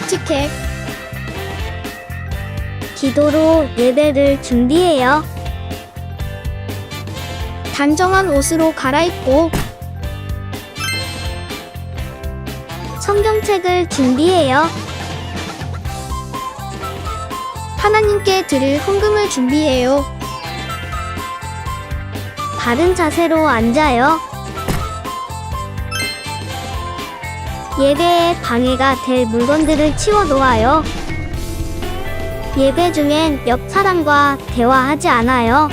솔직해. 기도로 예배를 준비해요. 단정한 옷으로 갈아입고 성경책을 준비해요. 하나님께 드릴 헌금을 준비해요. 바른 자세로 앉아요. 예배에 방해가 될 물건들을 치워 놓아요. 예배 중엔 옆 사람과 대화하지 않아요.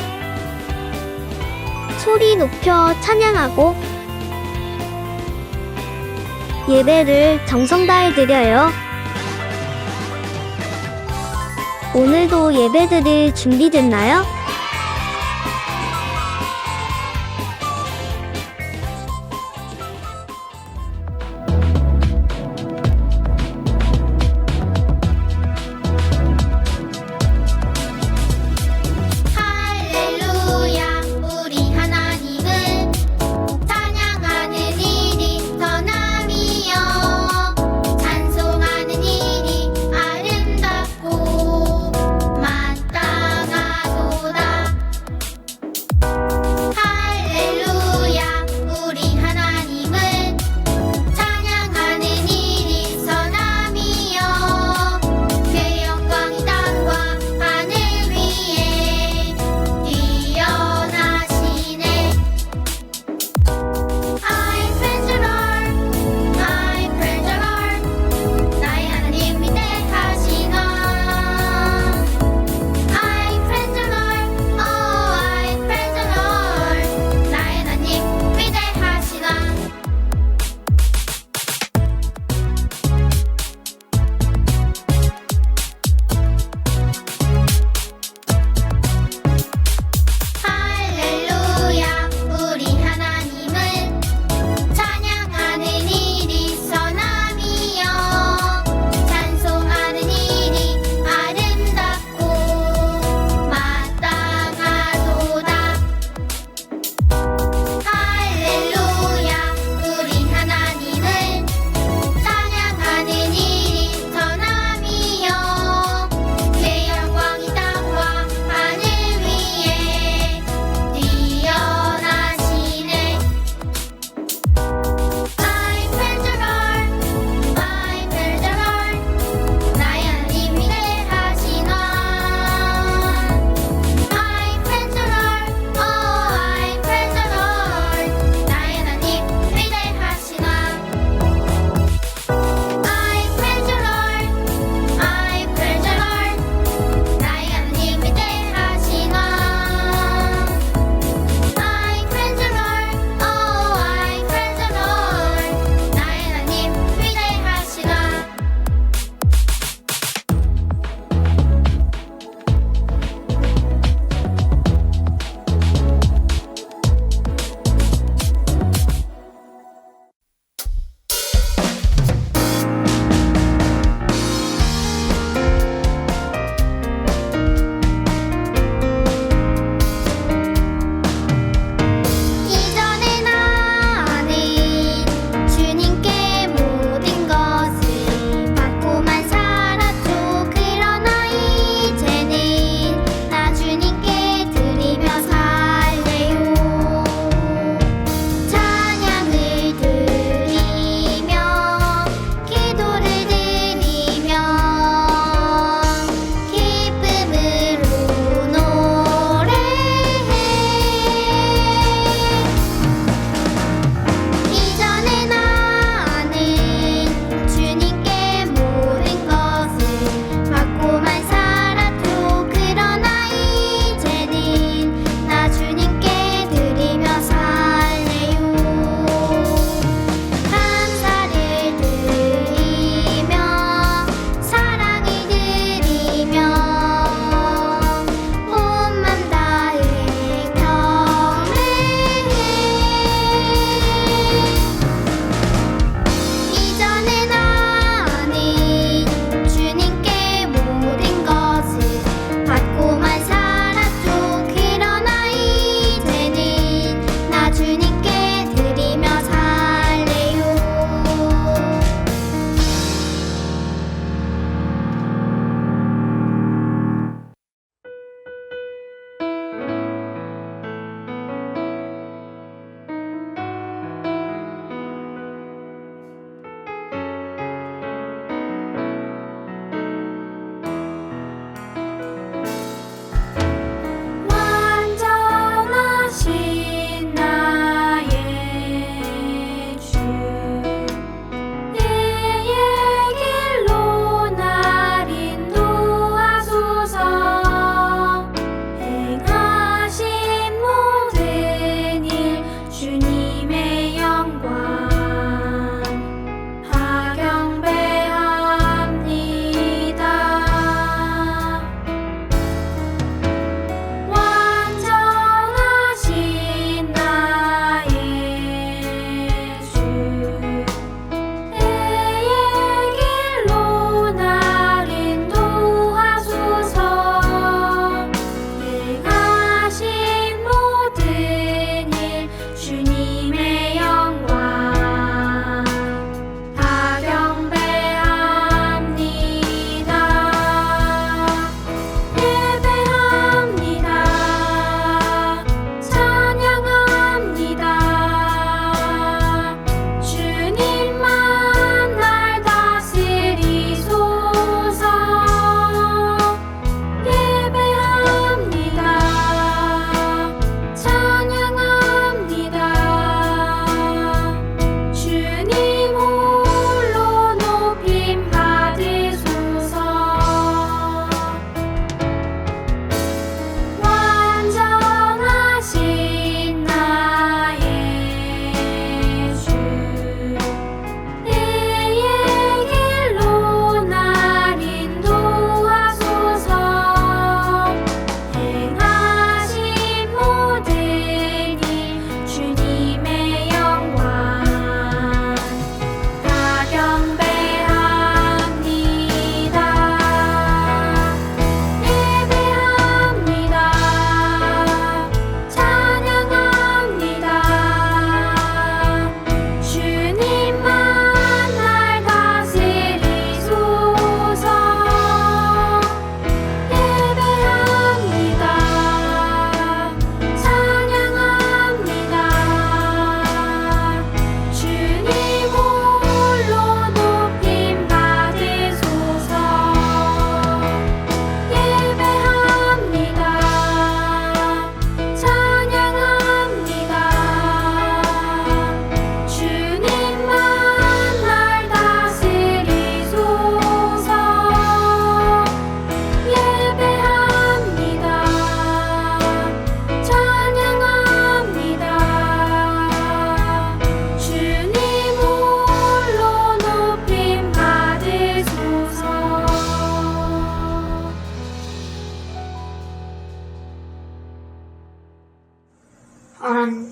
소리 높여 찬양하고 예배를 정성 다해 드려요. 오늘도 예배드릴 준비됐나요? 할렐루야 우리 하나님을 찬양하는 일이 선함이요 찬송하는 일이 아름답고 마땅하도다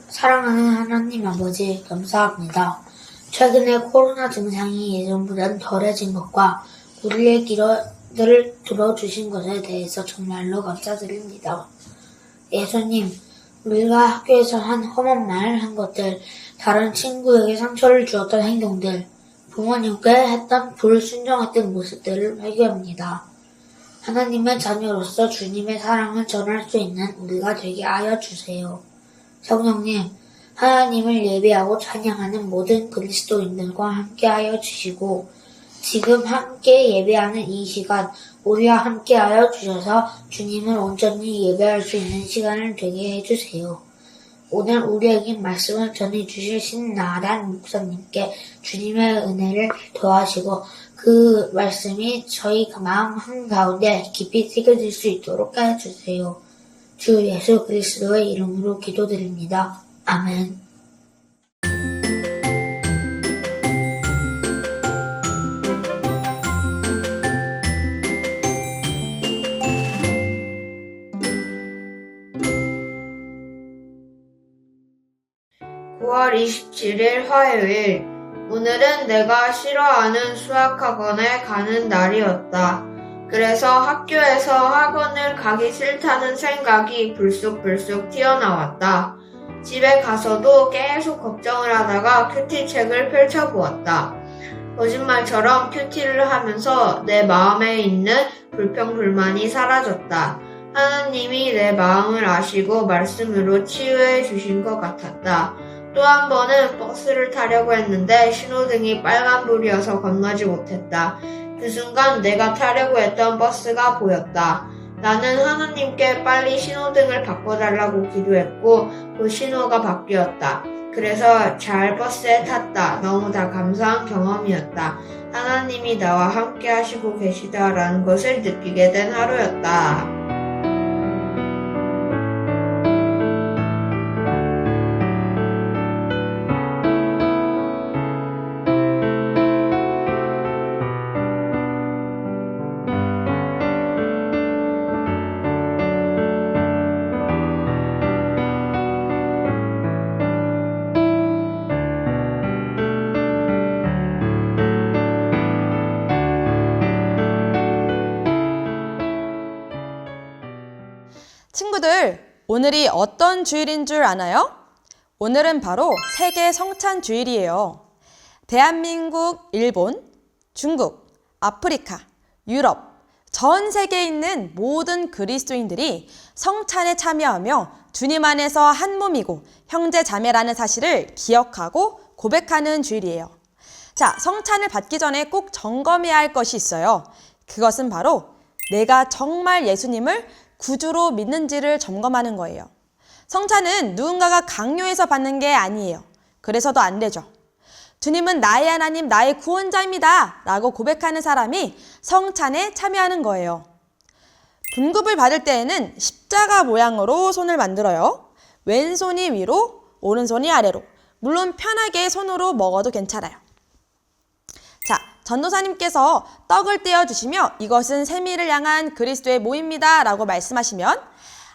사랑하는 하나님 아버지 감사합니다. 최근에 코로나 증상이 예전보다는 덜해진 것과 우리의 기도를 들어주신 것에 대해서 정말로 감사드립니다. 예수님, 우리가 학교에서 한 험한 말, 한 것들, 다른 친구에게 상처를 주었던 행동들, 부모님께 했던 불순종했던 모습들을 회개합니다. 하나님의 자녀로서 주님의 사랑을 전할 수 있는 우리가 되게 하여 주세요. 성령님, 하나님을 예배하고 찬양하는 모든 그리스도인들과 함께하여 주시고 지금 함께 예배하는 이 시간 우리와 함께하여 주셔서 주님을 온전히 예배할 수 있는 시간을 되게 해주세요. 오늘 우리에게 말씀을 전해주실 신나단 목사님께 주님의 은혜를 더하시고 그 말씀이 저희 마음 한가운데 깊이 새겨질 수 있도록 해주세요. 주 예수 그리스도의 이름으로 기도드립니다. 아멘. (9월 27일) 화요일. 오늘은 내가 싫어하는 수학학원에 가는 날이었다. 그래서 학교에서 학원을 가기 싫다는 생각이 불쑥불쑥 튀어나왔다. 집에 가서도 계속 걱정을 하다가 큐티 책을 펼쳐보았다. 거짓말처럼 큐티를 하면서 내 마음에 있는 불평불만이 사라졌다. 하나님이 내 마음을 아시고 말씀으로 치유해 주신 것 같았다. 또 한 번은 버스를 타려고 했는데 신호등이 빨간불이어서 건너지 못했다. 그 순간 내가 타려고 했던 버스가 보였다. 나는 하나님께 빨리 신호등을 바꿔달라고 기도했고 그 신호가 바뀌었다. 그래서 잘 버스에 탔다. 너무 다 감사한 경험이었다. 하나님이 나와 함께 하시고 계시다라는 것을 느끼게 된 하루였다. 친구들, 오늘이 어떤 주일인 줄 아나요? 오늘은 바로 세계 성찬 주일이에요. 대한민국, 일본, 중국, 아프리카, 유럽, 전 세계에 있는 모든 그리스도인들이 성찬에 참여하며 주님 안에서 한 몸이고 형제 자매라는 사실을 기억하고 고백하는 주일이에요. 자, 성찬을 받기 전에 꼭 점검해야 할 것이 있어요. 그것은 바로 내가 정말 예수님을 구주로 믿는지를 점검하는 거예요. 성찬은 누군가가 강요해서 받는 게 아니에요. 그래서도 안 되죠. 주님은 나의 하나님, 나의 구원자입니다 라고 고백하는 사람이 성찬에 참여하는 거예요. 분급을 받을 때에는 십자가 모양으로 손을 만들어요. 왼손이 위로, 오른손이 아래로. 물론 편하게 손으로 먹어도 괜찮아요. 자, 전도사님께서 떡을 떼어주시며 이것은 세미를 향한 그리스도의 모입니다 라고 말씀하시면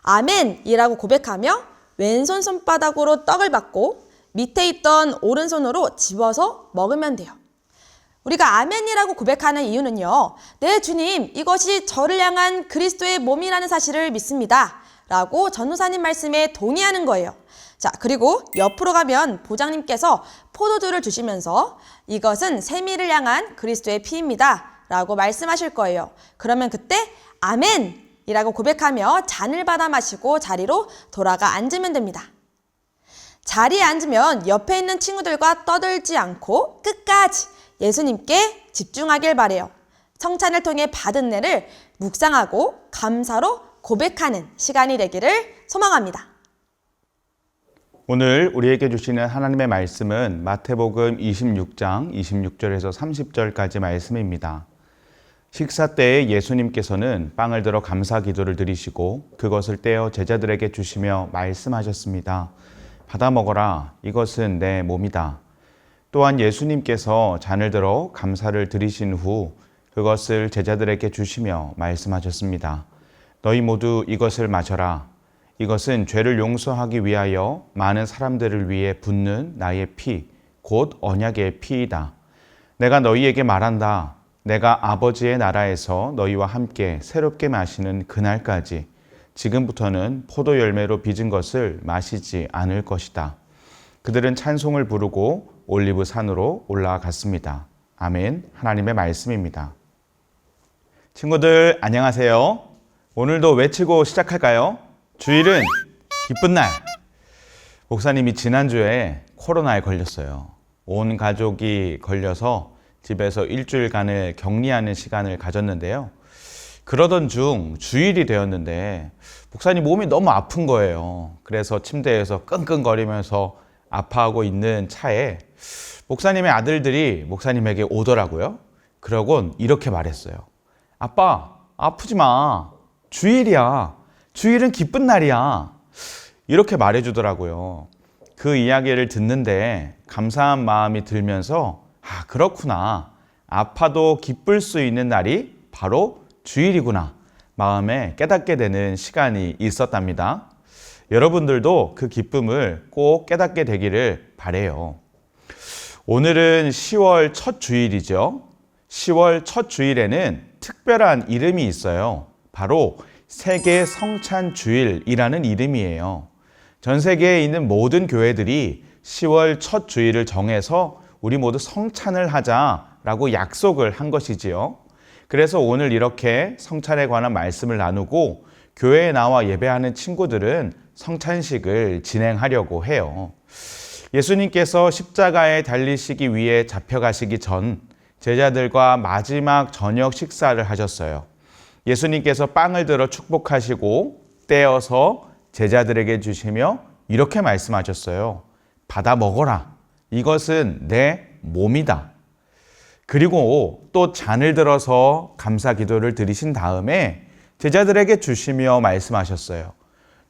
아멘 이라고 고백하며 왼손 손바닥으로 떡을 받고 밑에 있던 오른손으로 집어서 먹으면 돼요. 우리가 아멘이라고 고백하는 이유는요. 네, 주님, 이것이 저를 향한 그리스도의 몸이라는 사실을 믿습니다 라고 전도사님 말씀에 동의하는 거예요. 자, 그리고 옆으로 가면 보장님께서 포도주를 주시면서 이것은 세미를 향한 그리스도의 피입니다 라고 말씀하실 거예요. 그러면 그때 아멘 이라고 고백하며 잔을 받아 마시고 자리로 돌아가 앉으면 됩니다. 자리에 앉으면 옆에 있는 친구들과 떠들지 않고 끝까지 예수님께 집중하길 바래요. 성찬을 통해 받은 은혜를 묵상하고 감사로 고백하는 시간이 되기를 소망합니다. 오늘 우리에게 주시는 하나님의 말씀은 마태복음 26장 26절에서 30절까지 말씀입니다. 식사 때에 예수님께서는 빵을 들어 감사 기도를 드리시고 그것을 떼어 제자들에게 주시며 말씀하셨습니다. 받아 먹어라. 이것은 내 몸이다. 또한 예수님께서 잔을 들어 감사를 드리신 후 그것을 제자들에게 주시며 말씀하셨습니다. 너희 모두 이것을 마셔라. 이것은 죄를 용서하기 위하여 많은 사람들을 위해 붓는 나의 피, 곧 언약의 피이다. 내가 너희에게 말한다. 내가 아버지의 나라에서 너희와 함께 새롭게 마시는 그날까지 지금부터는 포도 열매로 빚은 것을 마시지 않을 것이다. 그들은 찬송을 부르고 올리브 산으로 올라갔습니다. 아멘. 하나님의 말씀입니다. 친구들 안녕하세요. 오늘도 외치고 시작할까요? 주일은 기쁜 날. 목사님이 지난주에 코로나에 걸렸어요. 온 가족이 걸려서 집에서 일주일간을 격리하는 시간을 가졌는데요. 그러던 중 주일이 되었는데 목사님 몸이 너무 아픈 거예요. 그래서 침대에서 끙끙거리면서 아파하고 있는 차에 목사님의 아들들이 목사님에게 오더라고요. 그러곤 이렇게 말했어요. 아빠, 아프지 마. 주일이야. 주일은 기쁜 날이야. 이렇게 말해주더라고요. 그 이야기를 듣는데 감사한 마음이 들면서 아, 그렇구나. 아파도 기쁠 수 있는 날이 바로 주일이구나. 마음에 깨닫게 되는 시간이 있었답니다. 여러분들도 그 기쁨을 꼭 깨닫게 되기를 바라요. 오늘은 10월 첫 주일이죠. 10월 첫 주일에는 특별한 이름이 있어요. 바로 세계 성찬 주일이라는 이름이에요. 전 세계에 있는 모든 교회들이 10월 첫 주일을 정해서 우리 모두 성찬을 하자라고 약속을 한 것이지요. 그래서 오늘 이렇게 성찬에 관한 말씀을 나누고 교회에 나와 예배하는 친구들은 성찬식을 진행하려고 해요. 예수님께서 십자가에 달리시기 위해 잡혀가시기 전 제자들과 마지막 저녁 식사를 하셨어요. 예수님께서 빵을 들어 축복하시고 떼어서 제자들에게 주시며 이렇게 말씀하셨어요. 받아 먹어라. 이것은 내 몸이다. 그리고 또 잔을 들어서 감사 기도를 드리신 다음에 제자들에게 주시며 말씀하셨어요.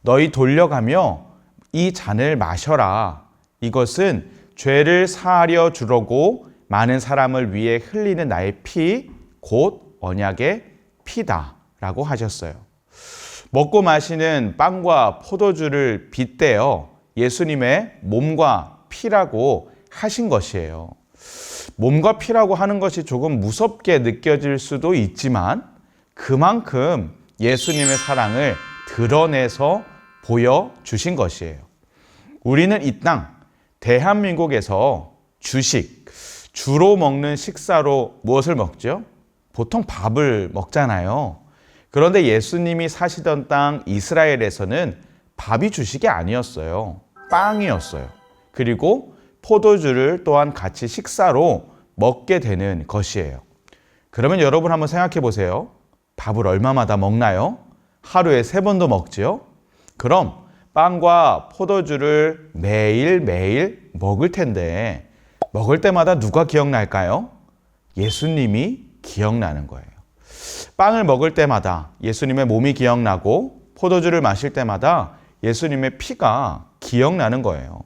너희 돌려가며 이 잔을 마셔라. 이것은 죄를 사하려 주려고 많은 사람을 위해 흘리는 나의 피, 곧 언약의 피다. 라고 하셨어요. 먹고 마시는 빵과 포도주를 빗대어 예수님의 몸과 피라고 하신 것이에요. 몸과 피라고 하는 것이 조금 무섭게 느껴질 수도 있지만 그만큼 예수님의 사랑을 드러내서 보여주신 것이에요. 우리는 이 땅, 대한민국에서 주로 먹는 식사로 무엇을 먹죠? 보통 밥을 먹잖아요. 그런데 예수님이 사시던 땅 이스라엘에서는 밥이 주식이 아니었어요. 빵이었어요. 그리고 포도주를 또한 같이 식사로 먹게 되는 것이에요. 그러면 여러분 한번 생각해 보세요. 밥을 얼마마다 먹나요? 하루에 3번도 먹지요? 그럼 빵과 포도주를 매일매일 먹을 텐데 먹을 때마다 누가 기억날까요? 예수님이 기억나는 거예요. 빵을 먹을 때마다 예수님의 몸이 기억나고 포도주를 마실 때마다 예수님의 피가 기억나는 거예요.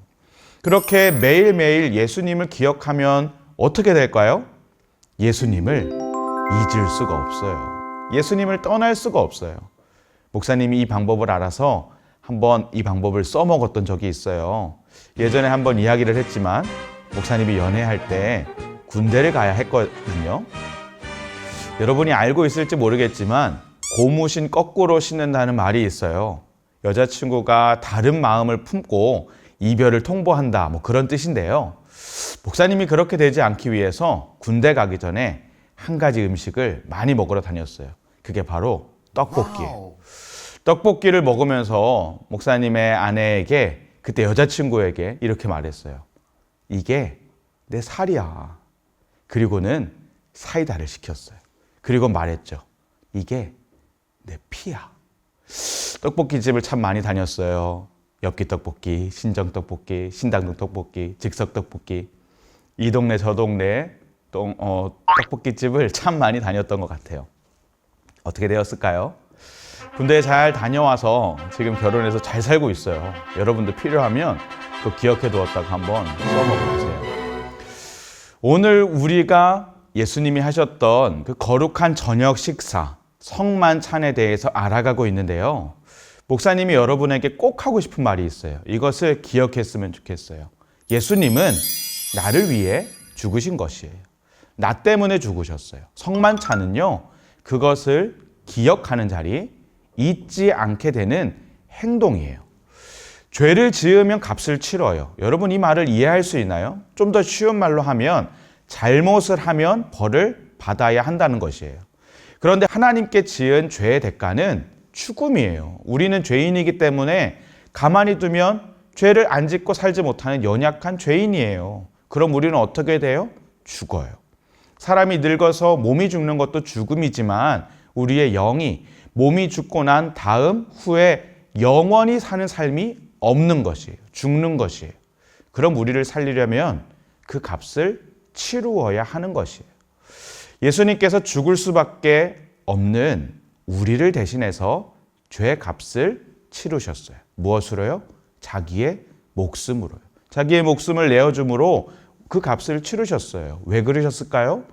그렇게 매일매일 예수님을 기억하면 어떻게 될까요? 예수님을 잊을 수가 없어요. 예수님을 떠날 수가 없어요. 목사님이 이 방법을 알아서 한번 이 방법을 써먹었던 적이 있어요. 예전에 한번 이야기를 했지만 목사님이 연애할 때 군대를 가야 했거든요. 여러분이 알고 있을지 모르겠지만 고무신 거꾸로 신는다는 말이 있어요. 여자친구가 다른 마음을 품고 이별을 통보한다, 뭐 그런 뜻인데요. 목사님이 그렇게 되지 않기 위해서 군대 가기 전에 한 가지 음식을 많이 먹으러 다녔어요. 그게 바로 떡볶이에요. 떡볶이를 먹으면서 목사님의 아내에게, 그때 여자친구에게 이렇게 말했어요. 이게 내 살이야. 그리고는 사이다를 시켰어요. 그리고 말했죠. 이게 내 피야. 떡볶이집을 참 많이 다녔어요. 엽기 떡볶이, 신정 떡볶이, 신당동 떡볶이, 즉석 떡볶이. 이 동네 저 동네 떡볶이집을 참 많이 다녔던 것 같아요. 어떻게 되었을까요? 군대에 잘 다녀와서 지금 결혼해서 잘 살고 있어요. 여러분도 필요하면 그 기억해 두었다가 한번 써먹어보세요. 오늘 우리가 예수님이 하셨던 그 거룩한 저녁 식사, 성만찬에 대해서 알아가고 있는데요. 목사님이 여러분에게 꼭 하고 싶은 말이 있어요. 이것을 기억했으면 좋겠어요. 예수님은 나를 위해 죽으신 것이에요. 나 때문에 죽으셨어요. 성만찬은요, 그것을 기억하는 자리, 잊지 않게 되는 행동이에요. 죄를 지으면 값을 치러요. 여러분 이 말을 이해할 수 있나요? 좀 더 쉬운 말로 하면 잘못을 하면 벌을 받아야 한다는 것이에요. 그런데 하나님께 지은 죄의 대가는 죽음이에요. 우리는 죄인이기 때문에 가만히 두면 죄를 안 짓고 살지 못하는 연약한 죄인이에요. 그럼 우리는 어떻게 돼요? 죽어요. 사람이 늙어서 몸이 죽는 것도 죽음이지만 우리의 영이 몸이 죽고 난 다음 후에 영원히 사는 삶이 없는 것이에요. 죽는 것이에요. 그럼 우리를 살리려면 그 값을 치루어야 하는 것이에요. 예수님께서 죽을 수밖에 없는 우리를 대신해서 죄의 값을 치르셨어요. 무엇으로요? 자기의 목숨으로요. 자기의 목숨을 내어줌으로 그 값을 치르셨어요. 왜 그러셨을까요?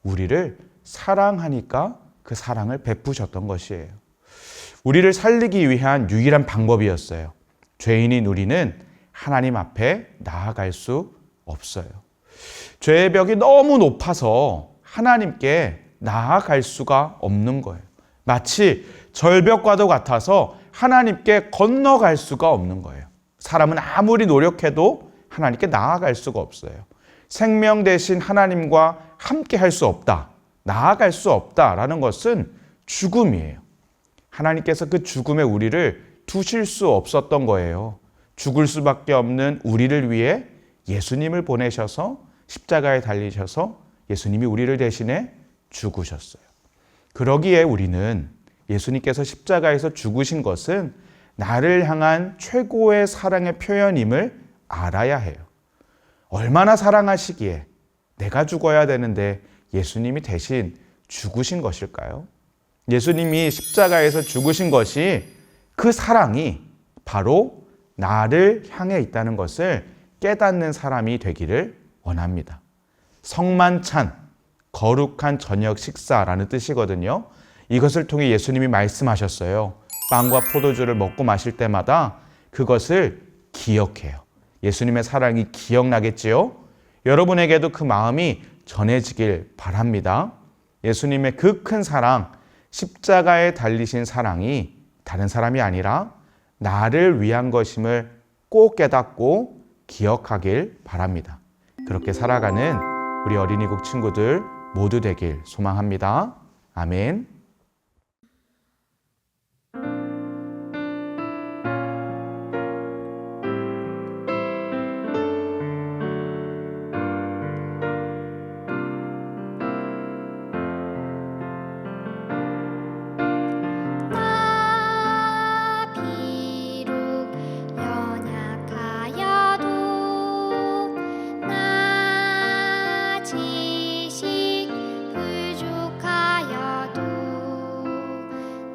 우리를 사랑하니까 그 사랑을 베푸셨던 것이에요. 우리를 살리기 위한 유일한 방법이었어요. 죄인인 우리는 하나님 앞에 나아갈 수 없어요. 죄의 벽이 너무 높아서 하나님께 나아갈 수가 없는 거예요. 마치 절벽과도 같아서 하나님께 건너갈 수가 없는 거예요. 사람은 아무리 노력해도 하나님께 나아갈 수가 없어요. 생명 대신 하나님과 함께 할 수 없다, 나아갈 수 없다라는 것은 죽음이에요. 하나님께서 그 죽음에 우리를 두실 수 없었던 거예요. 죽을 수밖에 없는 우리를 위해 예수님을 보내셔서 십자가에 달리셔서 예수님이 우리를 대신해 죽으셨어요. 그러기에 우리는 예수님께서 십자가에서 죽으신 것은 나를 향한 최고의 사랑의 표현임을 알아야 해요. 얼마나 사랑하시기에 내가 죽어야 되는데 예수님이 대신 죽으신 것일까요? 예수님이 십자가에서 죽으신 것이 그 사랑이 바로 나를 향해 있다는 것을 깨닫는 사람이 되기를 원합니다. 성만찬, 거룩한 저녁 식사라는 뜻이거든요. 이것을 통해 예수님이 말씀하셨어요. 빵과 포도주를 먹고 마실 때마다 그것을 기억해요. 예수님의 사랑이 기억나겠지요? 여러분에게도 그 마음이 전해지길 바랍니다. 예수님의 그 큰 사랑, 십자가에 달리신 사랑이 다른 사람이 아니라 나를 위한 것임을 꼭 깨닫고 기억하길 바랍니다. 그렇게 살아가는 우리 어린이국 친구들 모두 되길 소망합니다. 아멘. 나 비록 연약하여도 나 지식 부족하여도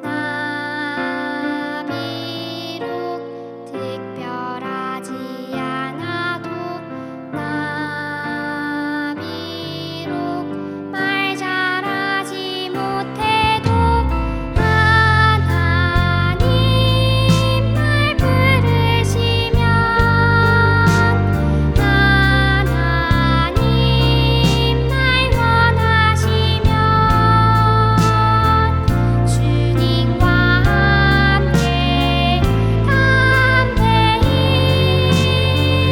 나 비록 특별하지 않아도 나 비록 말 잘하지 못해도 하나님 날 부르시면 하나님 날 원하시면 주님과 함께 담대히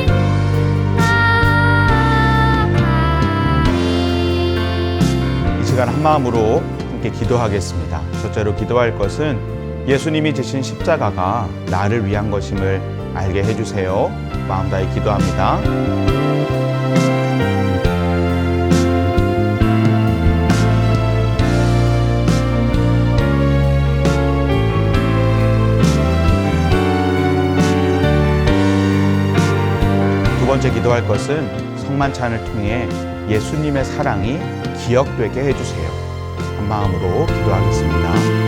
나아가리. 이 시간 한 마음으로 함께 기도하겠습니다. 첫째로 기도할 것은 예수님이 지신 십자가가 나를 위한 것임을 알게 해주세요. 마음 다해 기도합니다. 두 번째 기도할 것은 성만찬을 통해 예수님의 사랑이 기억되게 해주세요. 한 마음으로 기도하겠습니다.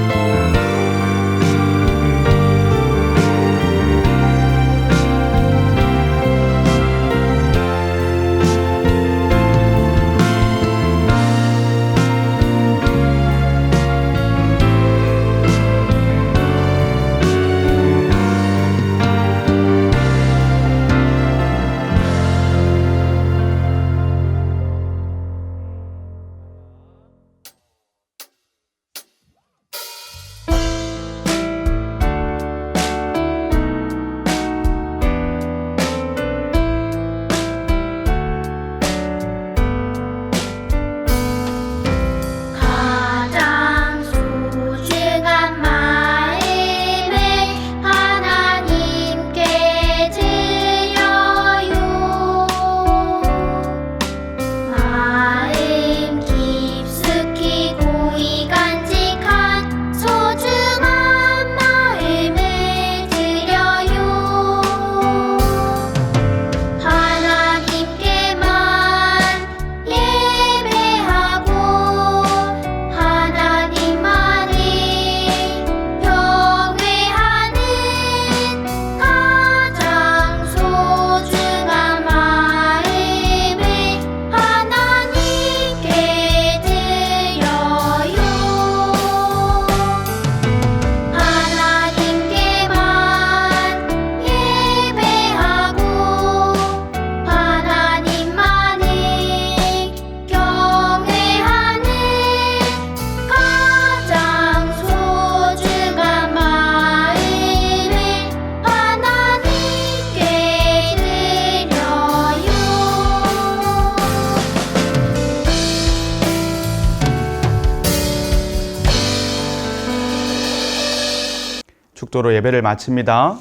축도로 예배를 마칩니다.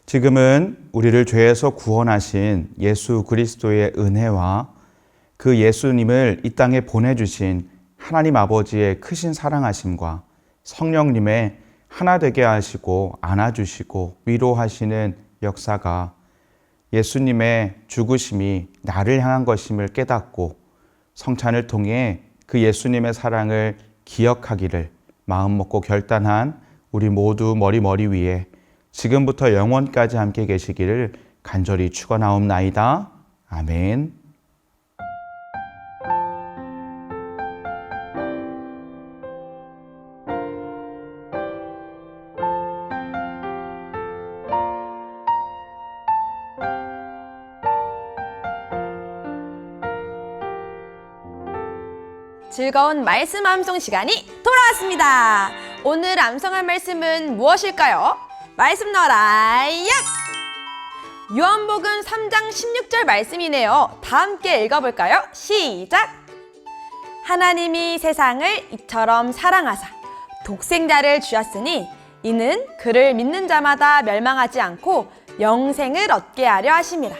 지금은 우리를 죄에서 구원하신 예수 그리스도의 은혜와 그 예수님을 이 땅에 보내주신 하나님 아버지의 크신 사랑하심과 성령님의 하나 되게 하시고 안아주시고 위로하시는 역사가 예수님의 죽으심이 나를 향한 것임을 깨닫고 성찬을 통해 그 예수님의 사랑을 기억하기를 마음먹고 결단한 우리 모두 머리 위에 지금부터 영원까지 함께 계시기를 간절히 축원하옵나이다. 아멘. 즐거운 말씀 암송 시간이 돌아왔습니다. 오늘 암송할 말씀은 무엇일까요? 말씀 넣어라 얍! 요한복음 3장 16절 말씀이네요. 다 함께 읽어볼까요? 시작! 하나님이 세상을 이처럼 사랑하사 독생자를 주셨으니 이는 그를 믿는 자마다 멸망하지 않고 영생을 얻게 하려 하심이라.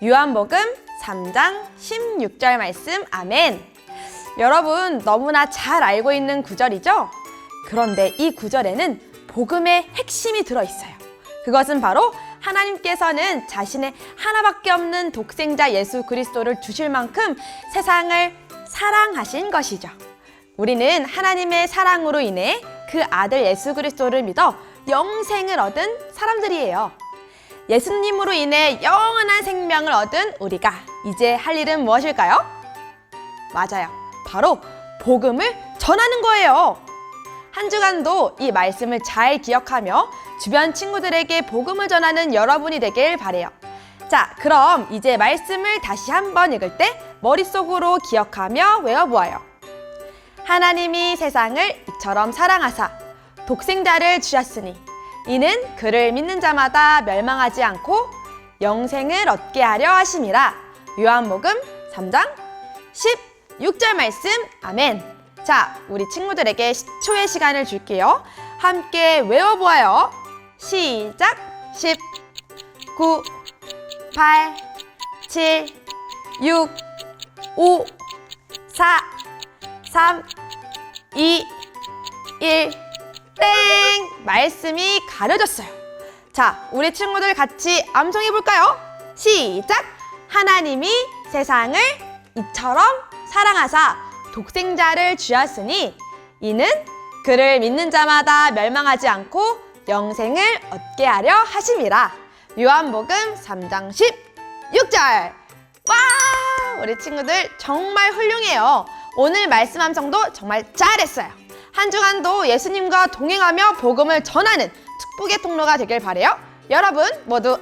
요한복음 3장 16절 말씀 아멘. 여러분 너무나 잘 알고 있는 구절이죠? 그런데 이 구절에는 복음의 핵심이 들어있어요. 그것은 바로 하나님께서는 자신의 하나밖에 없는 독생자 예수 그리스도를 주실 만큼 세상을 사랑하신 것이죠. 우리는 하나님의 사랑으로 인해 그 아들 예수 그리스도를 믿어 영생을 얻은 사람들이에요. 예수님으로 인해 영원한 생명을 얻은 우리가 이제 할 일은 무엇일까요? 맞아요. 바로 복음을 전하는 거예요. 한 주간도 이 말씀을 잘 기억하며 주변 친구들에게 복음을 전하는 여러분이 되길 바래요. 자, 그럼 이제 말씀을 다시 한번 읽을 때 머릿속으로 기억하며 외워보아요. 하나님이 세상을 이처럼 사랑하사 독생자를 주셨으니 이는 그를 믿는 자마다 멸망하지 않고 영생을 얻게 하려 하심이라. 요한복음 3장 16절 말씀 아멘. 자, 우리 친구들에게 10초의 시간을 줄게요. 함께 외워보아요. 시작! 10, 9, 8, 7, 6, 5, 4, 3, 2, 1, 땡! 말씀이 가려졌어요. 자, 우리 친구들 같이 암송해볼까요? 시작! 하나님이 세상을 이처럼 사랑하사 독생자를 주었으니 이는 그를 믿는 자마다 멸망하지 않고 영생을 얻게 하려 하심이라. 요한복음 3장 16절. 와! 우리 친구들 정말 훌륭해요. 오늘 말씀 암송도 정말 잘했어요. 한 주간도 예수님과 동행하며 복음을 전하는 축복의 통로가 되길 바라요. 여러분 모두